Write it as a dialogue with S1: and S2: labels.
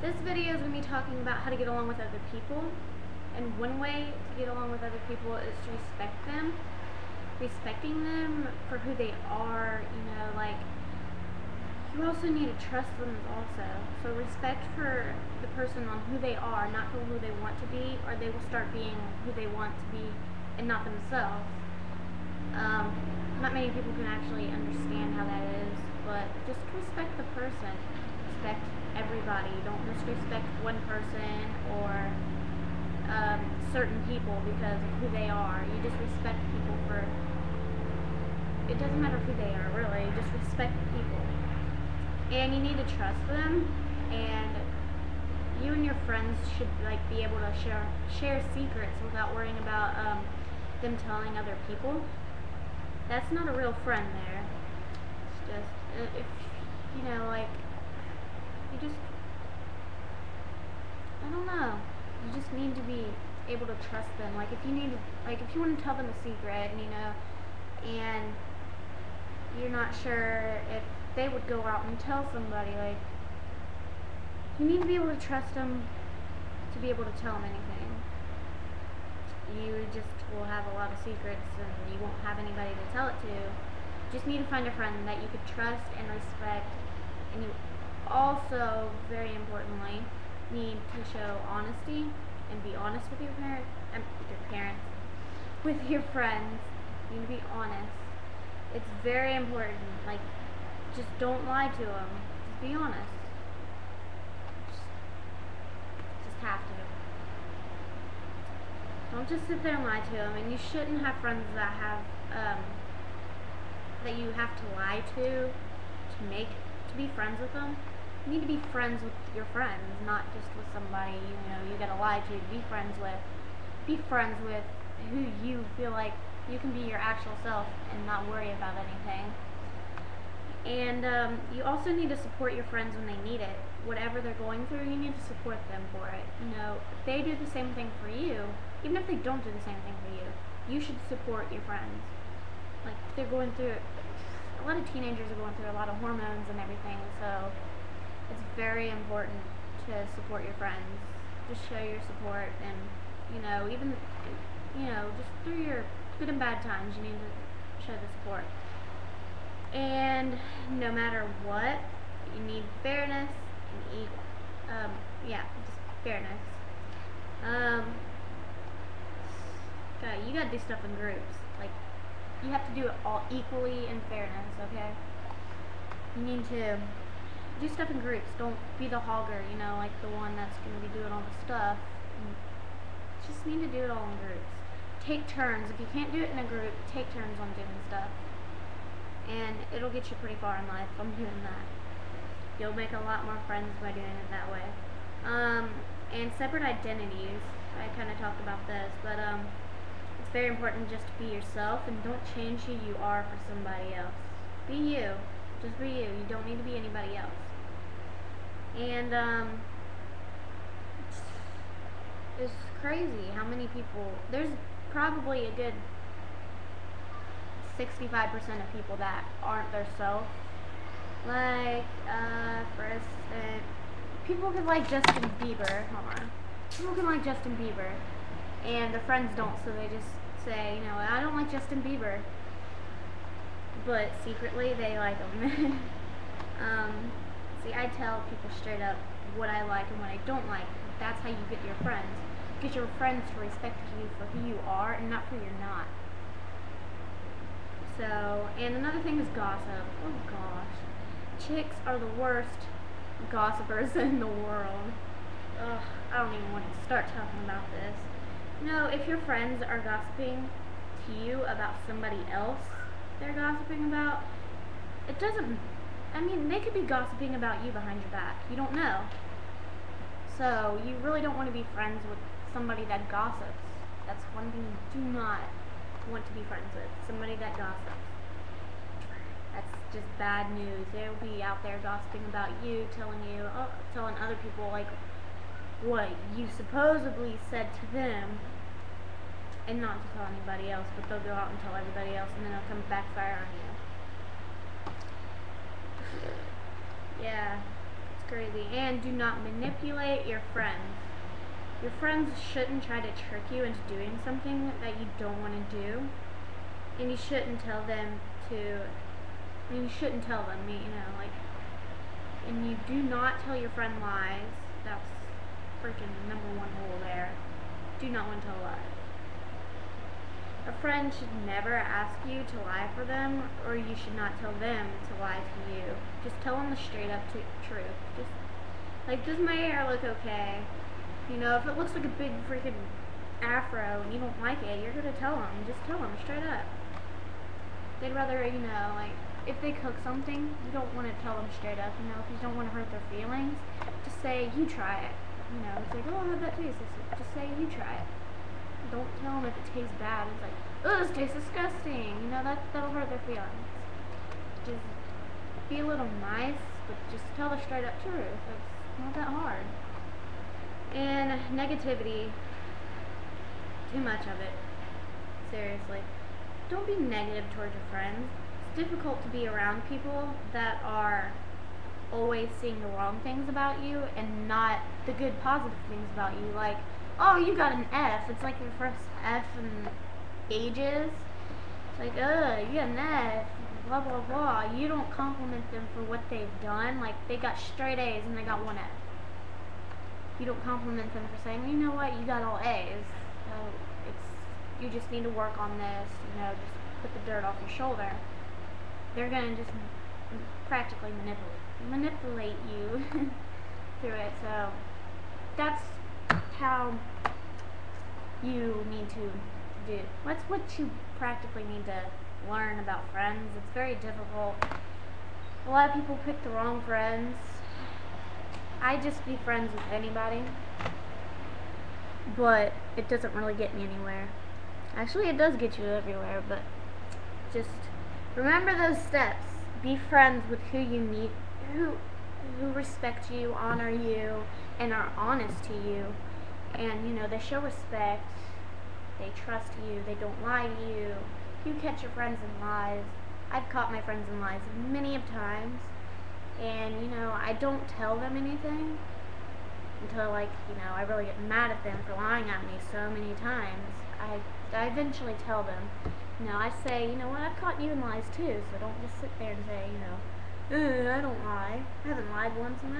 S1: This video is going to be talking about how to get along with other people, and one way to get along with other people is to respect them. Respecting them for who they are, like, you also need to trust them also. So respect for the person on who they are, not for who they want to be, or they will start being who they want to be and not themselves. Not many people can actually understand how that is, but just respect the person. Respect everybody. Don't just respect one person or certain people because of who they are. You just respect people for, it doesn't matter who they are, really. You just respect people. And you need to trust them, and you and your friends should be able to share secrets without worrying about them telling other people. That's not a real friend there. It's just, if, you just, I don't know. You just need to be able to trust them. Like, if you want to tell them a secret, and you're not sure if they would go out and tell somebody, you need to be able to trust them to be able to tell them anything. You just will have a lot of secrets and you won't have anybody to tell it to. You just need to find a friend that you could trust and respect, and you also, very importantly, need to show honesty and be honest with your parents, with your friends. You need to be honest. It's very important. Just don't lie to them. Just be honest. Just have to. Don't just sit there and lie to them. And you shouldn't have friends that have that you have to lie to be friends with them. You need to be friends with your friends, not just with somebody you gotta lie to be friends with. Be friends with who you feel like you can be your actual self and not worry about anything. And you also need to support your friends when they need it. Whatever they're going through, you need to support them for it. If they do the same thing for you, even if they don't do the same thing for you, you should support your friends. They're going through, a lot of teenagers are going through a lot of hormones and everything, so it's very important to support your friends. Just show your support, and even just through your good and bad times, you need to show the support. And no matter what, you need fairness and just fairness. You gotta do stuff in groups. You have to do it all equally in fairness, okay? You need to do stuff in groups. Don't be the hogger, the one that's gonna be doing all the stuff. You just need to do it all in groups. Take turns. If you can't do it in a group, take turns on doing stuff. And it'll get you pretty far in life from doing that. You'll make a lot more friends by doing it that way. And separate identities. I kind of talked about this, but it's very important just to be yourself and don't change who you are for somebody else. Be you. Just be you. You don't need to be anybody else. And it's crazy how many people. There's probably a good 65% of people that aren't their self. For instance, people can like Justin Bieber. Hold on. People can like Justin Bieber, and their friends don't, so they just say, I don't like Justin Bieber, but secretly they like him. See, I tell people straight up what I like and what I don't like. That's how you get your friends. Get your friends to respect you for who you are and not for who you're not. So, and another thing is gossip. Oh gosh. Chicks are the worst gossipers in the world. Ugh, I don't even want to start talking about this. If your friends are gossiping to you about somebody else they're gossiping about, they could be gossiping about you behind your back. You don't know. So, you really don't want to be friends with somebody that gossips. That's one thing you do not want to be friends with. Somebody that gossips. That's just bad news. They'll be out there gossiping about you, telling other people what you supposedly said to them, and not to tell anybody else, but they'll go out and tell everybody else, and then it'll come backfire on you. Yeah, it's crazy. And do not manipulate your friends. Your friends shouldn't try to trick you into doing something that you don't want to do. And you shouldn't tell them and you do not tell your friend lies. That's freaking the #1 rule there. Do not want to tell lies. A friend should never ask you to lie for them, or you should not tell them to lie to you. Just tell them the straight up truth. Just like, does my hair look okay? You know, if it looks like a big freaking afro and you don't like it, you're gonna tell them. Just tell them straight up. They'd rather, like, if they cook something, you don't want to tell them straight up, if you don't want to hurt their feelings, just say, you try it. It's like, oh, how'd that taste? Just say, you try it. Don't tell them if it tastes bad. It's like, oh, this tastes disgusting. That'll hurt their feelings. Just be a little nice, but just tell the straight up truth. It's not that hard. And negativity, too much of it. Seriously. Don't be negative towards your friends. It's difficult to be around people that are always seeing the wrong things about you and not the good positive things about you. Like, oh, you got an F. It's like your first F in ages. It's like, you got an F, blah, blah, blah. You don't compliment them for what they've done. Like, they got straight A's and they got 1 F. You don't compliment them for saying, you know what, you got all A's. So you just need to work on this, just put the dirt off your shoulder. They're going to just practically manipulate you through it. So that's how you need to do. That's what you practically need to learn about friends. It's very difficult. A lot of people pick the wrong friends. I just be friends with anybody, but it doesn't really get me anywhere. Actually, it does get you everywhere, but just remember those steps. Be friends with who you need, who respect you, honor you, and are honest to you. And, they show respect. They trust you. They don't lie to you. You catch your friends in lies. I've caught my friends in lies many of times. And, I don't tell them anything until, I really get mad at them for lying at me so many times. I eventually tell them. I say, you know what, I've caught you in lies too, so don't just sit there and say, I don't lie. I haven't lied once in my